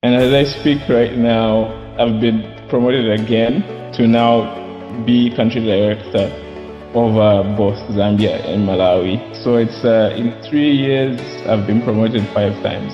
And as I speak right now, I've been promoted again to now be country director over both Zambia and Malawi. So it's in 3 years, I've been promoted 5 times.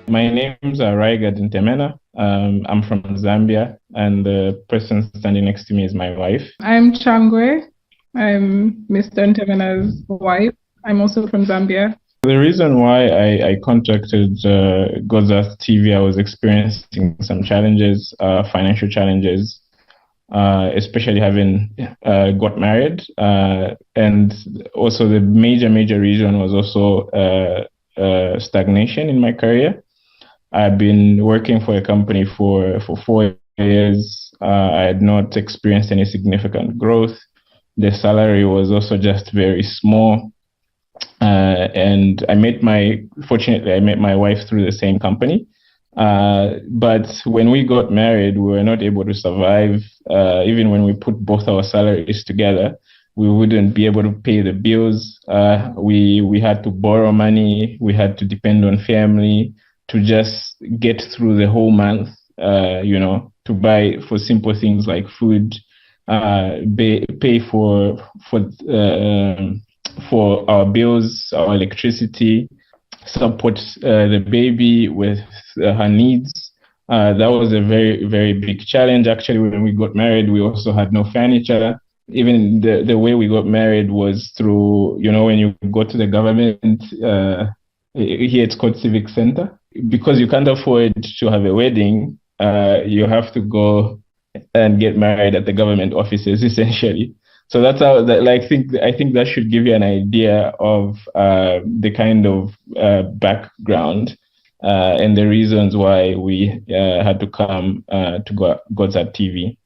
My name's Rygard and I'm from Zambia, and the person standing next to me is my wife. I'm Changwe. I'm Mr. Ntemena's wife. I'm also from Zambia. The reason why I contacted God's TV, I was experiencing some challenges, financial challenges, especially having got married. And also the major reason was also stagnation in my career. I've been working for a company for 4 years. I had not experienced any significant growth. The salary was also just very small. And fortunately, I met my wife through the same company. But when we got married, we were not able to survive. Even when we put both our salaries together, we wouldn't be able to pay the bills. We had to borrow money. We had to depend on family to just get through the whole month, to buy for simple things like food, pay for our bills, our electricity, support the baby with her needs. That was a very big challenge. Actually, when we got married, we also had no furniture. Even the way we got married was through, when you go to the government, here it's called Civic Center. Because you can't afford to have a wedding, you have to go and get married at the government offices, essentially. So that's how I think that should give you an idea of the kind of background and the reasons why we had to come to God's TV.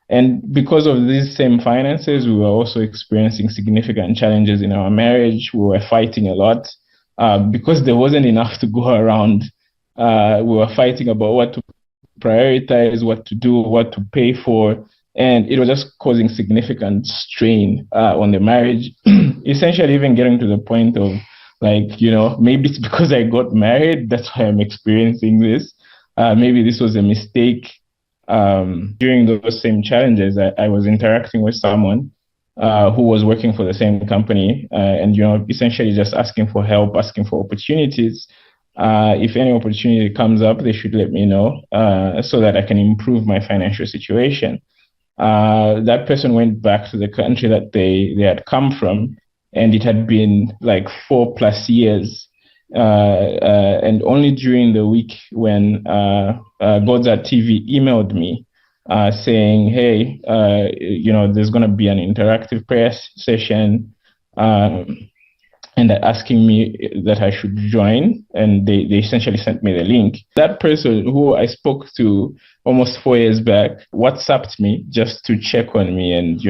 And because of these same finances, we were also experiencing significant challenges in our marriage. We were fighting a lot because there wasn't enough to go around. We were fighting about what to prioritize, what to do, what to pay for. And it was just causing significant strain on the marriage. Essentially, even getting to the point of maybe it's because I got married, that's why I'm experiencing this. Maybe this was a mistake. During those same challenges, I was interacting with someone who was working for the same company and, essentially just asking for help, asking for opportunities. If any opportunity comes up, they should let me know so that I can improve my financial situation. That person went back to the country that they had come from, and it had been like 4+ years. And only during the week when God's TV emailed me saying, hey, there's going to be an interactive prayer session, and they're asking me that I should join, and they essentially sent me the link. That person who I spoke to almost 4 years back WhatsApped me just to check on me and,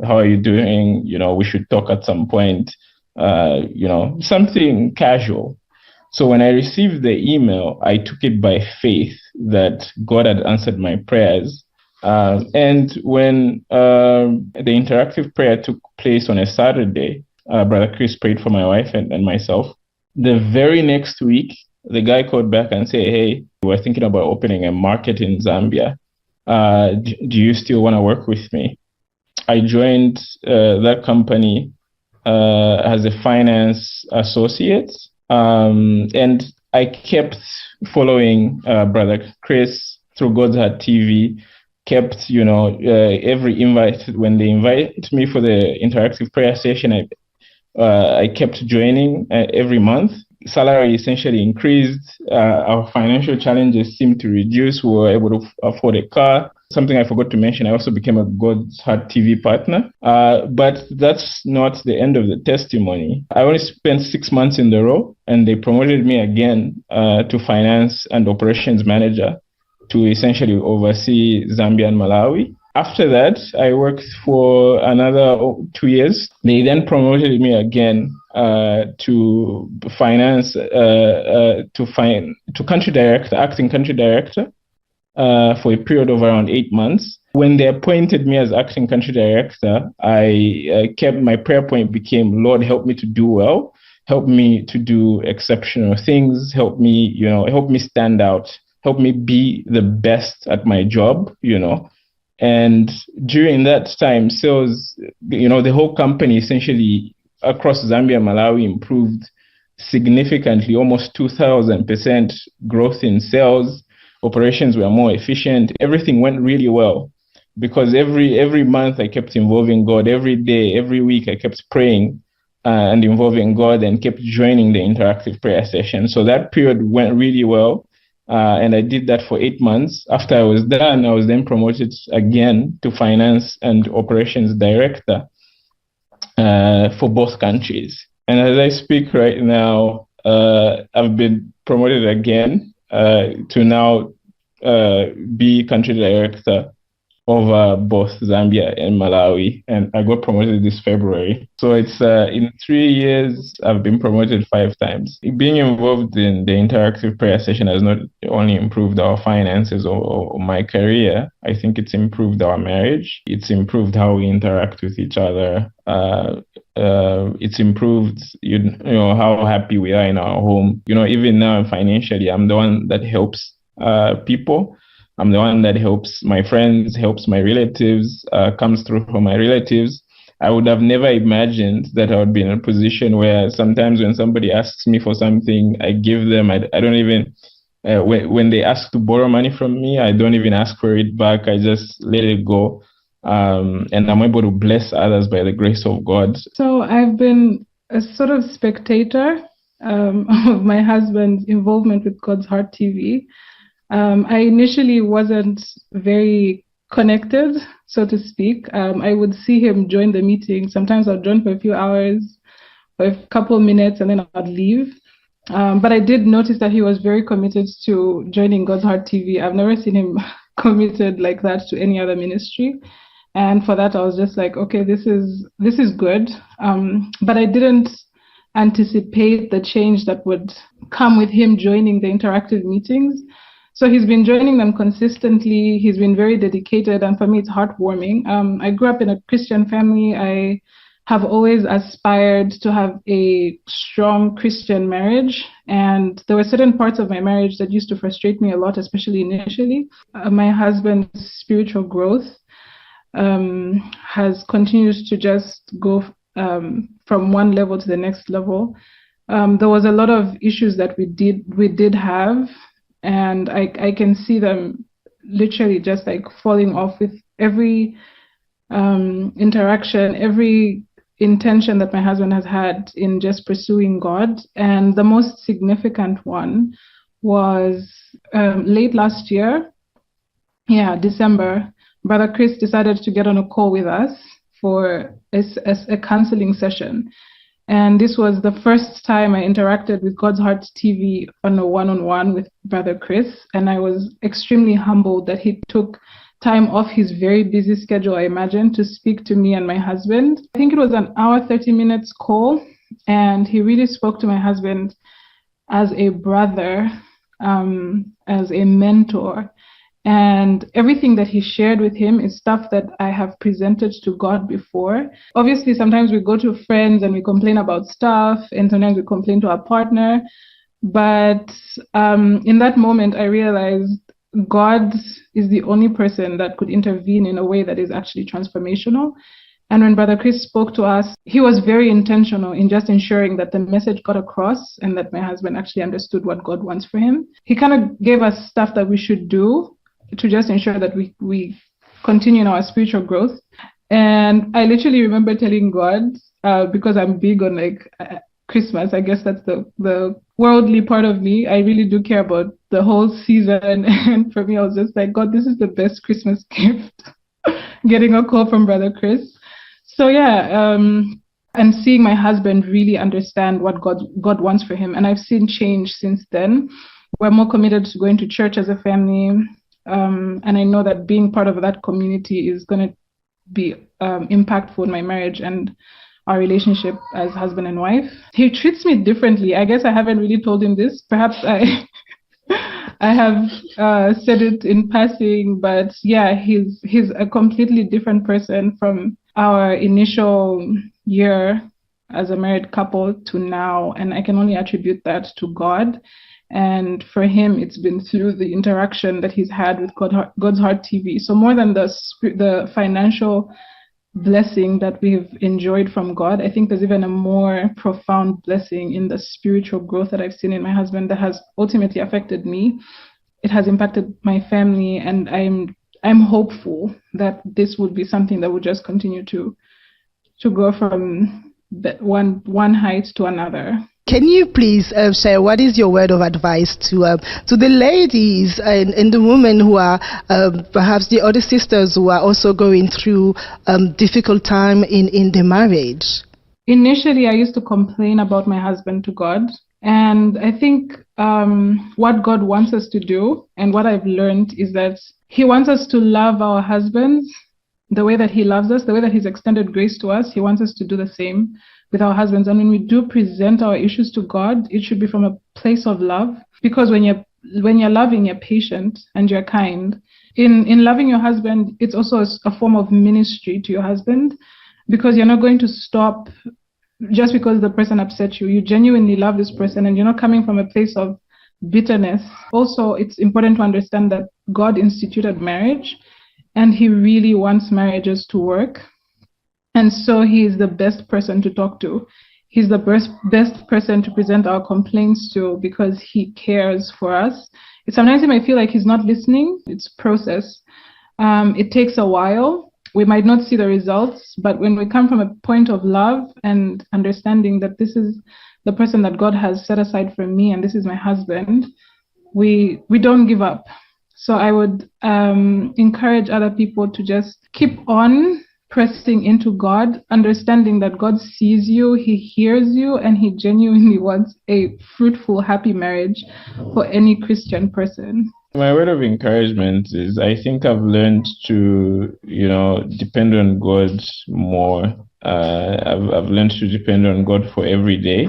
how are you doing? We should talk at some point, something casual. So when I received the email, I took it by faith that God had answered my prayers. And when the interactive prayer took place on a Saturday, Brother Chris prayed for my wife and myself. The very next week, the guy called back and said, hey, we're thinking about opening a market in Zambia. Do you still want to work with me? I joined that company as a finance associate. And I kept following Brother Chris through God's TV, kept, every invite, when they invite me for the interactive prayer session, I kept joining every month. Salary essentially increased. Our financial challenges seemed to reduce. We were able to afford a car. Something I forgot to mention, I also became a God's TV partner. But that's not the end of the testimony. I only spent 6 months in the role, and they promoted me again to finance and operations manager to essentially oversee Zambia and Malawi. After that, I worked for another 2 years. They then promoted me again to finance, to country director, acting country director, for a period of around 8 months. When they appointed me as acting country director, I kept my prayer point became, Lord, help me to do well, help me to do exceptional things, help me stand out, help me be the best at my job, And during that time, sales, the whole company essentially across Zambia and Malawi improved significantly, almost 2,000% growth in sales. Operations were more efficient. Everything went really well because every month I kept involving God. Every day, every week I kept praying and involving God and kept joining the interactive prayer session. So that period went really well. And I did that for 8 months. After I was done, I was then promoted again to finance and operations director for both countries. And as I speak right now, I've been promoted again to now be country director over both Zambia and Malawi, and I got promoted this February. So it's in 3 years, I've been promoted 5 times. Being involved in the interactive prayer session has not only improved our finances or my career, I think it's improved our marriage. It's improved how we interact with each other. It's improved, how happy we are in our home. Even now financially, I'm the one that helps people. I'm the one that helps my friends, helps my relatives, comes through for my relatives. I would have never imagined that I would be in a position where sometimes when somebody asks me for something, I give them. I don't even, when they ask to borrow money from me, I don't even ask for it back. I just let it go. And I'm able to bless others by the grace of God. So I've been a sort of spectator of my husband's involvement with God's Heart TV. I initially wasn't very connected, so to speak. I would see him join the meeting. Sometimes I'd join for a few hours, for a couple of minutes, and then I'd leave. But I did notice that he was very committed to joining God's Heart TV. I've never seen him committed like that to any other ministry. And for that, I was just like, okay, this is good. But I didn't anticipate the change that would come with him joining the interactive meetings. So he's been joining them consistently. He's been very dedicated. And for me, it's heartwarming. I grew up in a Christian family. I have always aspired to have a strong Christian marriage. And there were certain parts of my marriage that used to frustrate me a lot, especially initially. My husband's spiritual growth has continued to just go from one level to the next level. There was a lot of issues that we did have. And I can see them literally just like falling off with every interaction, every intention that my husband has had in just pursuing God. And the most significant one was late last year, December. Brother Chris decided to get on a call with us for a counseling session. And this was the first time I interacted with God's Heart TV on a one-on-one with Brother Chris. And I was extremely humbled that he took time off his very busy schedule, I imagine, to speak to me and my husband. I think it was an hour, 30 minutes call. And he really spoke to my husband as a brother, as a mentor. And everything that he shared with him is stuff that I have presented to God before. Obviously, sometimes we go to friends and we complain about stuff, and sometimes we complain to our partner. But in that moment, I realized God is the only person that could intervene in a way that is actually transformational. And when Brother Chris spoke to us, he was very intentional in just ensuring that the message got across and that my husband actually understood what God wants for him. He kind of gave us stuff that we should do to just ensure that we continue in our spiritual growth. And I literally remember telling God, because I'm big on Christmas, I guess that's the worldly part of me. I really do care about the whole season. And for me, I was just like, God, this is the best Christmas gift, getting a call from Brother Chris. So and seeing my husband really understand what God wants for him. And I've seen change since then. We're more committed to going to church as a family. And I know that being part of that community is going to be impactful in my marriage and our relationship as husband and wife. He treats me differently. I guess I haven't really told him this. Perhaps I have said it in passing, but yeah, he's a completely different person from our initial year as a married couple to now, and I can only attribute that to God. And for him, it's been through the interaction that he's had with God's Heart TV. So more than the financial blessing that we've enjoyed from God, I think there's even a more profound blessing in the spiritual growth that I've seen in my husband that has ultimately affected me. It has impacted my family, and I'm hopeful that this would be something that would just continue to go from one height to another. Can you please share what is your word of advice to the ladies and the women who are perhaps the other sisters who are also going through difficult time in their marriage? Initially, I used to complain about my husband to God. And I think what God wants us to do, and what I've learned, is that he wants us to love our husbands the way that he loves us, the way that he's extended grace to us. He wants us to do the same with our husbands. And when we do present our issues to God, it should be from a place of love. Because when you're loving, you're patient and you're kind. In loving your husband, it's also a form of ministry to your husband, because you're not going to stop just because the person upset you. You genuinely love this person, and you're not coming from a place of bitterness. Also, it's important to understand that God instituted marriage, and he really wants marriages to work. And so he is the best person to talk to. He's the best person to present our complaints to, because he cares for us. Sometimes it might feel like he's not listening. It's a process. It takes a while. We might not see the results, but when we come from a point of love and understanding that this is the person that God has set aside for me, and this is my husband, we don't give up. So I would encourage other people to just keep on pressing into God, understanding that God sees you, he hears you, and he genuinely wants a fruitful, happy marriage for any Christian person. My word of encouragement is, I think I've learned to, depend on God more. I've learned to depend on God for every day.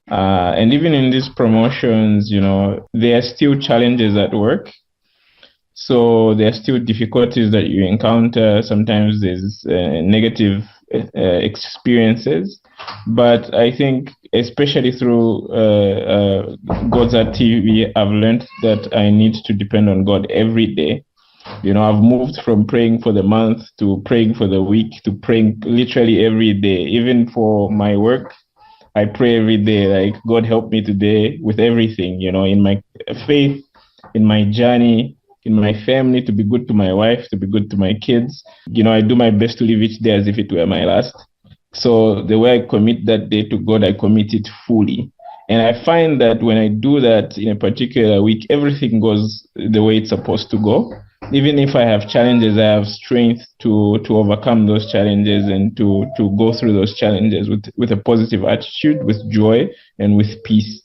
And even in these promotions, there are still challenges at work. So there are still difficulties that you encounter. Sometimes there's negative experiences. But I think, especially through God's Heart TV, I've learned that I need to depend on God every day. I've moved from praying for the month to praying for the week to praying literally every day. Even for my work, I pray every day, like, God help me today with everything, in my faith, in my journey, in my family, to be good to my wife, to be good to my kids. I do my best to live each day as if it were my last. So the way I commit that day to God, I commit it fully. And I find that when I do that in a particular week, everything goes the way it's supposed to go. Even if I have challenges, I have strength to overcome those challenges and to go through those challenges with a positive attitude, with joy, and with peace.